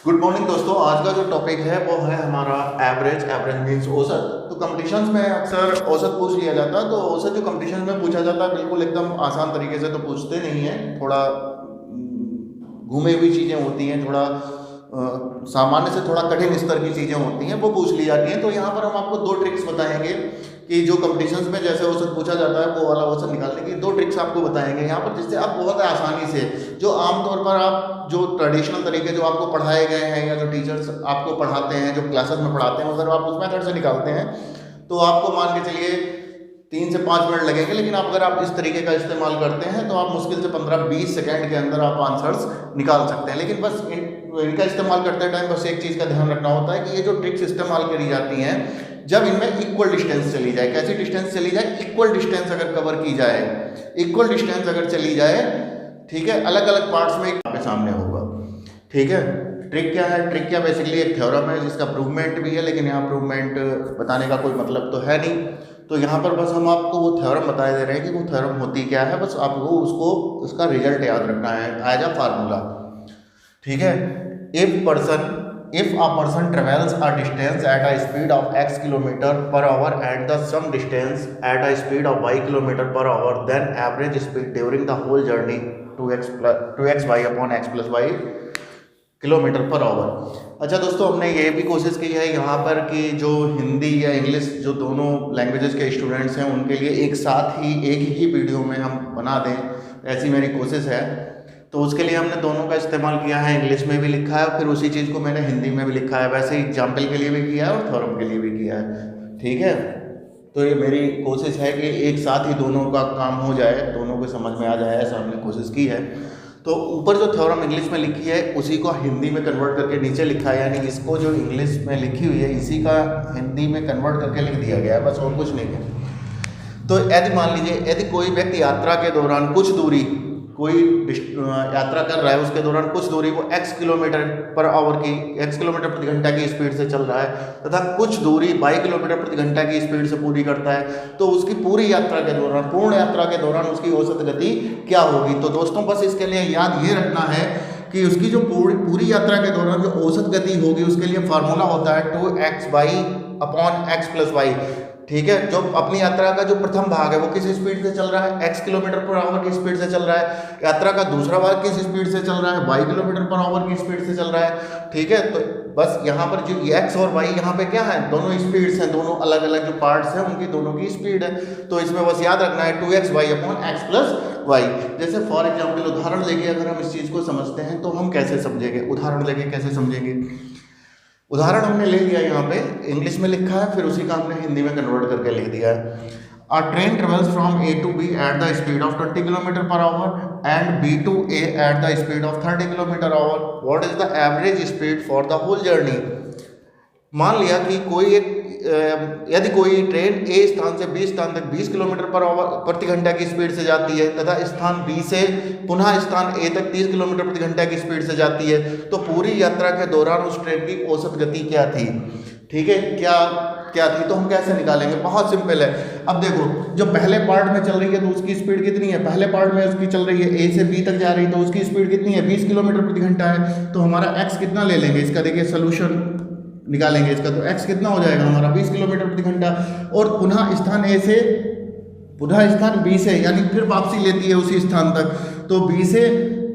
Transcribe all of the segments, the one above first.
Good morning दोस्तों। आज का जो टॉपिक है वो है हमारा एवरेज मीन्स औसत। तो कंपटीशंस में अक्सर औसत पूछ लिया जाता है। तो औसत जो कंपटीशन में पूछा जाता है बिल्कुल एकदम आसान तरीके से तो पूछते नहीं है, थोड़ा घूमे हुई चीज़ें होती हैं, थोड़ा सामान्य से थोड़ा कठिन स्तर की चीज़ें होती हैं, वो पूछ ली जाती हैं। तो यहाँ पर हम आपको 2 ट्रिक्स बताएंगे कि जो कंपटीशंस में जैसे औसत पूछा जाता है वो वाला औसत निकालने की 2 ट्रिक्स आपको बताएंगे यहाँ पर, जिससे आप बहुत आसानी से जो आमतौर पर आप जो ट्रेडिशनल तरीके जो आपको पढ़ाए गए हैं या जो टीचर्स आपको पढ़ाते हैं, जो क्लासेस में पढ़ाते हैं, अगर आप उस मेथड से निकालते हैं तो आपको मान के चलिए 3 से 5 मिनट लगेंगे। लेकिन अगर आप इस तरीके का इस्तेमाल करते हैं तो आप मुश्किल से 15-20 सेकेंड के अंदर आप आंसर्स निकाल सकते हैं। लेकिन बस इनका इस्तेमाल करते टाइम बस एक चीज़ का ध्यान रखना होता है कि ये जो ट्रिक्स इस्तेमाल करी जाती हैं जब इनमें इक्वल डिस्टेंस चली जाए। कैसी डिस्टेंस चली जाए? इक्वल डिस्टेंस अगर कवर की जाए, इक्वल डिस्टेंस अगर चली जाए, ठीक है, अलग अलग पार्ट्स में आपके सामने होगा। ठीक है, ट्रिक क्या है? ट्रिक क्या बेसिकली एक थ्योरम है जिसका प्रूवमेंट भी है, लेकिन यहाँ प्रूवमेंट बताने का कोई मतलब तो है नहीं। तो यहाँ पर बस हम आपको वो थ्योरम बता दे रहे हैं कि वो थ्योरम होती क्या है, बस आपको उसको उसका रिजल्ट याद रखना है एज अ फार्मूला। ठीक है, if a person travels a distance at a speed of x kilometer per hour and the sum distance at a speed of y kilometer per hour, then average speed during the whole journey 2xy upon x plus y kilometre per our. अच्छा दोस्तों, हमने ये भी कोशिश की है यहाँ पर कि जो हिंदी या इंग्लिश जो दोनों लैंग्वेजेस के स्टूडेंट्स हैं उनके लिए एक साथ ही एक ही वीडियो में हम बना दें, ऐसी मेरी कोशिश है। तो उसके लिए हमने दोनों का इस्तेमाल किया है, इंग्लिश में भी लिखा है और फिर उसी चीज़ को मैंने हिंदी में भी लिखा है, वैसे ही एग्जाम्पल के लिए भी किया है और थ्योरम के लिए भी किया है। ठीक है, तो ये मेरी कोशिश है कि एक साथ ही दोनों का काम हो जाए, दोनों को समझ में आ जाए, ऐसा हमने कोशिश की है। तो ऊपर जो थ्योरम इंग्लिश में लिखी है उसी को हिंदी में कन्वर्ट करके नीचे लिखा है, यानी इसको जो इंग्लिश में लिखी हुई है इसी का हिंदी में कन्वर्ट करके लिख दिया गया है, बस और कुछ नहीं है। तो यदि मान लीजिए यदि कोई व्यक्ति यात्रा के दौरान कुछ दूरी, कोई यात्रा कर रहा है, उसके दौरान कुछ दूरी वो x किलोमीटर पर आवर की, x किलोमीटर प्रति घंटा की स्पीड से चल रहा है तथा कुछ दूरी y किलोमीटर प्रति घंटा की स्पीड से पूरी करता है, तो उसकी पूरी यात्रा के दौरान, पूर्ण यात्रा के दौरान उसकी औसत गति क्या होगी। तो दोस्तों बस इसके लिए याद ये रखना है कि उसकी जो पूरी यात्रा के दौरान जो औसत गति होगी उसके लिए फार्मूला होता है 2xy upon x plus Y. ठीक है, जो अपनी यात्रा का जो प्रथम भाग है वो किस स्पीड से चल रहा है? x किलोमीटर पर आवर की स्पीड से चल रहा है। यात्रा का दूसरा भाग किस स्पीड से चल रहा है? y किलोमीटर पर आवर की स्पीड से चल रहा है। ठीक है, तो बस यहाँ पर जो x और y यहाँ पे क्या है, दोनों स्पीड्स हैं, दोनों अलग अलग जो पार्ट्स हैं उनकी दोनों की स्पीड है। तो इसमें बस याद रखना है 2xy upon x plus y. जैसे फॉर एग्जाम्पल उदाहरण लेके अगर हम इस चीज़ को समझते हैं तो हम कैसे समझेंगे, उदाहरण लेके कैसे समझेंगे। उदाहरण हमने ले लिया, यहाँ पे इंग्लिश में लिखा है, फिर उसी का हमने हिंदी में कन्वर्ट करके लिख दिया है। A train travels from A to B at the speed of 20 km per hour and B to A at the speed of 30 km per hour. What is the average speed for the whole journey? मान लिया कि यदि कोई train ए स्थान से B स्थान तक 20 kilometre per our प्रति घंटा की स्पीड से जाती है तथा स्थान बी से पुनः स्थान ए तक 30 किलोमीटर प्रति घंटा की स्पीड से जाती है, तो पूरी यात्रा के दौरान उस ट्रेन की औसत गति क्या थी। ठीक है, क्या थी, तो हम कैसे निकालेंगे? बहुत सिंपल है। अब देखो, जो पहले पार्ट में चल रही है तो उसकी स्पीड कितनी है? पहले पार्ट में उसकी चल रही है ए से बी तक जा रही है तो उसकी स्पीड कितनी है? 20 किलोमीटर प्रति घंटा है। तो हमारा एक्स कितना ले लेंगे इसका? देखिए सोल्यूशन निकालेंगे इसका, तो x कितना हो जाएगा हमारा? 20 किलोमीटर प्रति घंटा। और पुनः स्थान A से पुनः स्थान B से, यानी फिर वापसी लेती है उसी स्थान तक, तो B से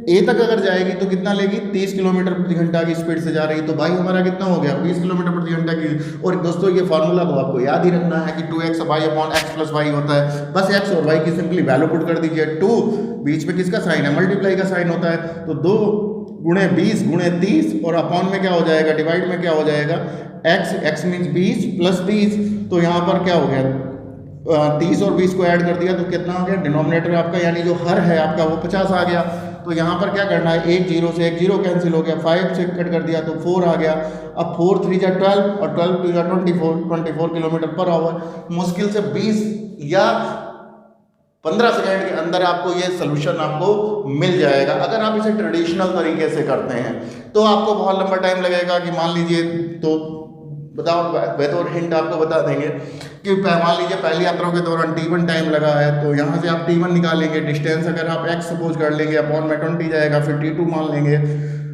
A तक अगर जाएगी तो कितना लेगी? 30 किलोमीटर प्रति घंटा की स्पीड से जा रही है, तो भाई हमारा कितना हो गया? 20 किलोमीटर प्रति घंटा की। और दोस्तों ये फार्मूला तो आपको याद ही रखना है कि 2xy upon x plus Y होता है। बस x और y की सिंपली वैल्यू पुट कर दीजिए। 2 बीच में किसका साइन है? मल्टीप्लाई का साइन होता है, तो 2 गुणे 20 गुणे 30 और अपॉन में क्या हो जाएगा? डिवाइड में क्या हो जाएगा? x means 20 plus 30। तो यहाँ पर क्या हो गया? 30 और 20 को ऐड कर दिया तो कितना हो गया? डिनोमिनेटर आपका यानी जो हर है आपका वो 50 आ गया। तो यहाँ पर क्या करना है? एक जीरो से एक जीरो कैंसिल हो गया, 5 से कट कर दिया तो 4 आ गया। अब 4 3 जा 12 और 12 2 जा 24 किलोमीटर पर आवर। मुश्किल से 20 या 15 सेकेंड के अंदर आपको ये सोल्यूशन आपको मिल जाएगा। अगर आप इसे ट्रेडिशनल तरीके से करते हैं तो आपको बहुत लंबा टाइम लगेगा। कि मान लीजिए, तो बताओ, वह तो हिंट आपको बता देंगे कि मान लीजिए पहली यात्रा के दौरान t1 टाइम लगा है, तो यहाँ से आप t1 निकालेंगे। डिस्टेंस अगर आप x सपोज कर लेंगे अपॉन में 20 जाएगा, फिर t2 मान लेंगे,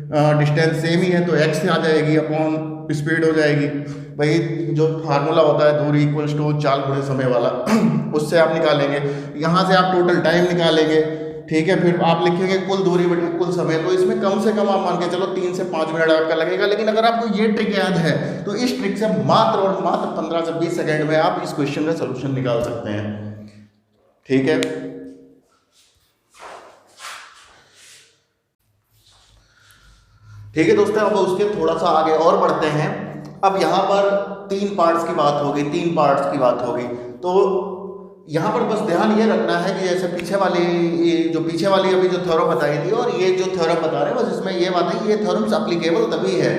डिस्टेंस सेम ही है तो x से आ जाएगी अपॉन स्पीड हो जाएगी। भाई जो फार्मूला होता है दूरी इक्वल्स टू चाल गुणे समय वाला उससे आप निकालेंगे। यहाँ से आप टोटल टाइम निकालेंगे, ठीक है, फिर आप लिखेंगे कुल दूरी बटे कुल समय। तो इसमें कम से कम आप मान के चलो 3 से 5 मिनट आपका लगेगा। लेकिन अगर आपको ये ट्रिक याद है तो इस ट्रिक से मात्र और मात्र 15 से 20 सेकेंड में आप इस क्वेश्चन का सोल्यूशन निकाल सकते हैं, ठीक है। ठीक है दोस्तों, अब उसके थोड़ा सा आगे और बढ़ते हैं। अब यहाँ पर 3 पार्ट्स की बात होगी, 3 पार्ट्स की बात होगी। तो यहाँ पर बस ध्यान ये रखना है कि जैसे पीछे वाली अभी जो थ्योरम बताई थी और ये जो थ्योरम बता रहे हैं, बस इसमें ये बात है कि ये थ्योरम्स एप्लीकेबल तभी है,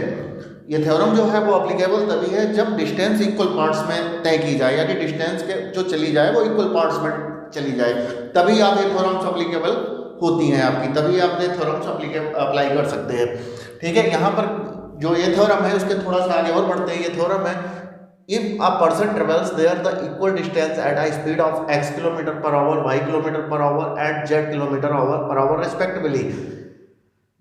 ये थ्योरम जो है वो एप्लीकेबल तभी है जब डिस्टेंस इक्वल पार्ट्स में तय की जाए, यानी डिस्टेंस के जो चली जाए वो इक्वल पार्ट्स में चली जाए, तभी आप ये थ्योरम्स एप्लीकेबल होती हैं आपकी, तभी आप ये थ्योरम्स अप्लाई कर सकते हैं, ठीक है। यहाँ पर जो ये थ्योरम है उसके थोड़ा सा आगे और बढ़ते हैं। ये थ्योरम है, if a person travels there the equal distance at a speed of x kilometre per hour, y kilometre per hour at z kilometre per hour respectively,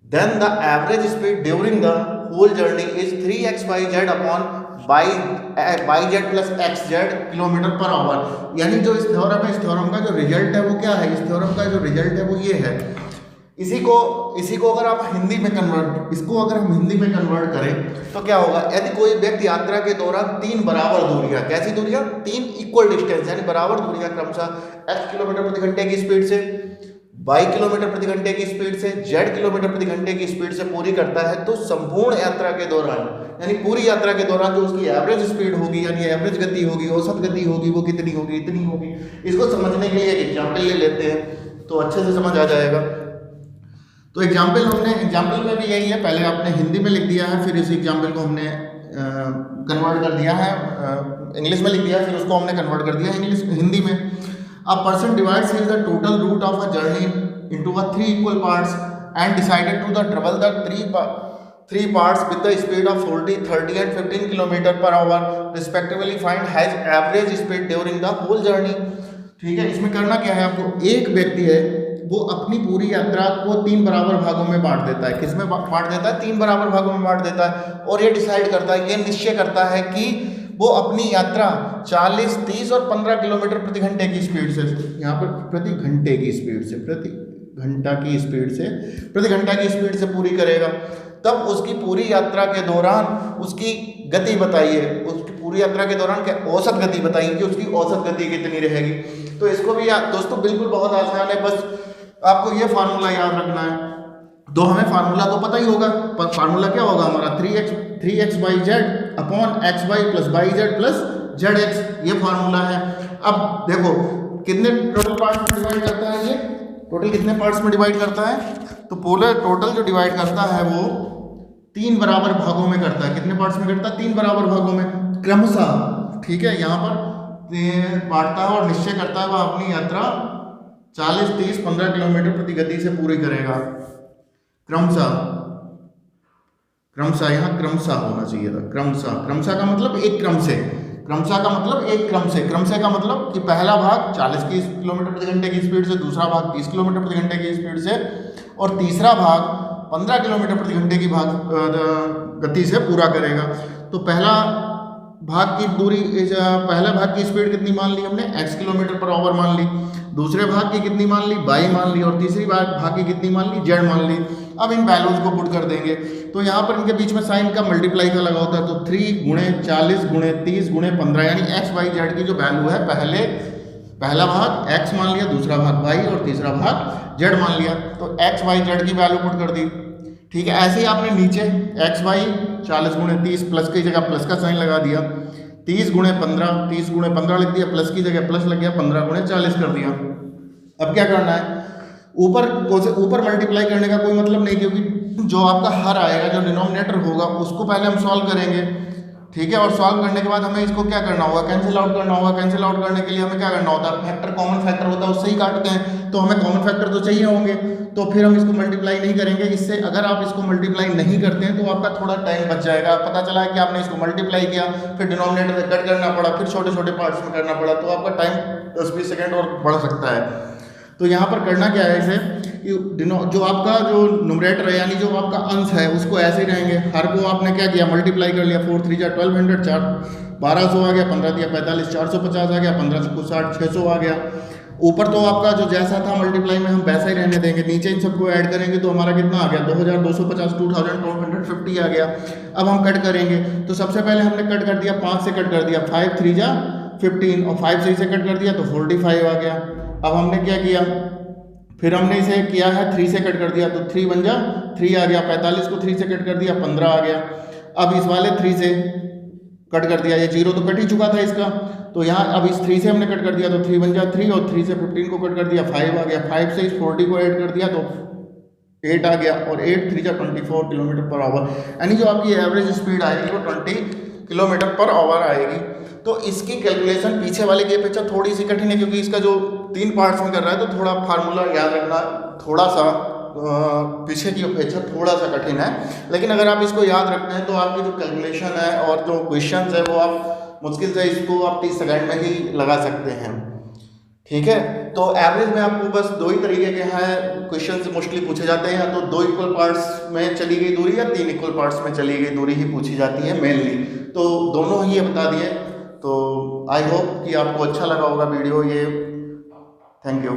then the average speed during the whole journey is 3x/z upon yz plus xz kilometre per our. यानी जो इस theorem है, इस theorem का जो result है वो क्या है, इस थ्योरम का जो रिजल्ट है वो ये है। इसी को अगर आप हिंदी में कन्वर्ट, इसको अगर हम हिंदी में कन्वर्ट करें तो क्या होगा, यदि कोई व्यक्ति यात्रा के दौरान 3 बराबर दूरियां, कैसी दूरियां, 3 इक्वल डिस्टेंस यानी बराबर दूरियां क्रमशः x किलोमीटर प्रति घंटे की स्पीड से, y किलोमीटर प्रति घंटे की स्पीड से, z किलोमीटर प्रति घंटे की स्पीड से पूरी करता है, तो संपूर्ण यात्रा के दौरान यानी पूरी यात्रा के दौरान जो उसकी एवरेज स्पीड होगी यानी एवरेज गति होगी, औसत गति होगी, वो कितनी होगी, इतनी होगी। इसको समझने के लिए एक एग्जाम्पल ले लेते हैं तो अच्छे से समझ आ जाएगा। तो एग्जाम्पल में भी यही है, पहले आपने हिंदी में लिख दिया है, फिर इस एग्जाम्पल को हमने कन्वर्ट कर दिया है, इंग्लिश में लिख दिया है, फिर उसको हमने कन्वर्ट कर दिया हिंदी में। A person divides the total route of a journey into 3 equal parts and decided to travel the three parts with the speed of 40, 30 and 15 km per hour respectively. Find his average speed during the whole journey। ठीक है, इसमें करना क्या है आपको, एक व्यक्ति है वो अपनी पूरी यात्रा को 3 बराबर भागों में बांट देता है। किसमें बांट देता है, 3 बराबर भागों में बांट देता है, और ये डिसाइड करता है, ये निश्चय करता है कि वो अपनी यात्रा 40, 30 और 15 किलोमीटर प्रति घंटे की स्पीड से, यहाँ पर प्रति घंटे की स्पीड से, प्रति घंटा की स्पीड से पूरी करेगा। तब उसकी पूरी यात्रा के दौरान उसकी गति बताइए, उसकी पूरी यात्रा के दौरान क्या औसत गति बताइए कि उसकी औसत गति कितनी रहेगी। तो इसको भी दोस्तों बिल्कुल बहुत आसान है, बस आपको ये फार्मूला याद रखना है। तो हमें फार्मूला तो पता ही होगा, पर फार्मूला क्या होगा हमारा, 3x/z upon xy plus yz plus zx, ये फार्मूला है। अब देखो कितने टोटल पार्ट्स में डिवाइड करता है, ये टोटल कितने पार्ट्स में डिवाइड करता है, तो पूरा टोटल जो डिवाइड करता है वो 3 बराबर भागों में करता है। कितने पार्ट्स में करता है, 3 बराबर भागों में क्रमशः, ठीक है। यहाँ पर बांटता है और निश्चय करता है वह अपनी यात्रा 40, 30, 15 किलोमीटर प्रति गति से पूरी करेगा। क्रमशः यहाँ क्रमशः होना चाहिए था, क्रमशः का मतलब एक क्रम से, क्रमशः का मतलब कि पहला भाग 40 किलोमीटर प्रति घंटे की स्पीड से, दूसरा भाग 30 किलोमीटर प्रति घंटे की स्पीड से, और तीसरा भाग 15 किलोमीटर प्रति घंटे की गति से पूरा करेगा। तो पहला भाग की स्पीड कितनी मान ली हमने, x किलोमीटर पर आवर मान ली, दूसरे भाग की कितनी मान ली, y मान ली, और तीसरी भाग की कितनी मान ली, z मान ली। अब इन वैल्यूज को पुट कर देंगे, तो यहाँ पर इनके बीच में साइन का मल्टीप्लाई का लगा होता है, तो 3 गुणे 40 गुणे 30 गुणे 15 यानी x y z की जो वैल्यू है, पहला भाग x मान लिया, दूसरा भाग y और तीसरा भाग z मान लिया, तो x y z की वैल्यू पुट कर दी। ठीक है, ऐसे ही आपने नीचे एक्स वाई 40 गुणे 30 प्लस की जगह प्लस का साइन लगा दिया, 30 गुणे 15 लिख दिया, प्लस की जगह प्लस लग गया, 15 गुणे 40 कर दिया। अब क्या करना है, ऊपर मल्टीप्लाई करने का कोई मतलब नहीं, क्योंकि जो आपका हर आएगा, जो डिनोमिनेटर होगा, उसको पहले हम सॉल्व करेंगे। ठीक है, और सॉल्व करने के बाद हमें इसको क्या करना होगा, कैंसिल आउट करना होगा। कैंसिल आउट करने के लिए हमें क्या करना होता है, फैक्टर, कॉमन फैक्टर होता है, उससे ही काटते हैं, तो हमें कॉमन फैक्टर तो चाहिए होंगे, तो फिर हम इसको मल्टीप्लाई नहीं करेंगे। इससे अगर आप इसको मल्टीप्लाई नहीं करते हैं तो आपका थोड़ा टाइम बच जाएगा। पता चला है कि आपने इसको मल्टीप्लाई किया, फिर डिनोमिनेटर से कट करना पड़ा, फिर छोटे छोटे पार्ट्स में करना पड़ा, तो आपका टाइम 10-20 सेकेंड और बढ़ सकता है। तो यहाँ पर करना क्या है, कि जो आपका जो न्यूमरेटर है यानी जो आपका अंश है उसको ऐसे ही रहेंगे। हर को आपने क्या किया, मल्टीप्लाई कर लिया, 4 3 जा 1200, 4 1200 आ गया, 15 दिया 45, 450 आ गया, 15 से कुछ 60, 600 आ गया। ऊपर तो आपका जो जैसा था मल्टीप्लाई में हम वैसा ही रहने देंगे, नीचे इन सबको ऐड करेंगे तो हमारा कितना आ गया, 2250, 2250 आ गया। अब हम कट करेंगे तो सबसे पहले हमने कट कर दिया, 5 से कट कर दिया, 5 3 जा 15 और 5 से कट कर दिया तो 45 आ गया। अब हमने क्या किया, फिर हमने इसे किया है 3 से कट कर दिया तो 3 बन जा 3 आ गया, 45 को 3 से कट कर दिया 15 आ गया। अब इस वाले 3 से कट कर दिया, ये 0 तो कट ही चुका था इसका, तो यहाँ अब इस 3 से हमने कट कर दिया तो 3 बन जा 3 और 3 से 15 को कट कर दिया 5 आ गया, 5 से इस 40 को ऐड कर दिया तो 8 आ गया और 8 3 जा 24 किलोमीटर पर आवर, यानी जो आपकी एवरेज स्पीड आएगी वो 20 किलोमीटर पर आवर आएगी। तो इसकी कैलकुलेशन पीछे वाले की अपेक्षा थोड़ी सी कठिन है, क्योंकि इसका जो 3 पार्ट्स में कर रहा है तो थोड़ा फार्मूला याद रखना थोड़ा सा पीछे की अपेक्षा थोड़ा सा कठिन है। लेकिन अगर आप इसको याद रखते हैं तो आपकी जो कैलकुलेशन है और जो क्वेश्चंस है वो आप मुश्किल से इसको आप 30 सेकंड में ही लगा सकते हैं। ठीक है, तो एवरेज में आपको बस 2 ही तरीके के हैं क्वेश्चंस मोस्टली पूछे जाते हैं, या तो 2 इक्वल पार्ट्स में चली गई दूरी या 3 इक्वल पार्ट्स में चली गई दूरी ही पूछी जाती है मेनली, तो दोनों ही ये बता दिए। तो आई होप कि आपको अच्छा लगा होगा वीडियो ये। Thank you.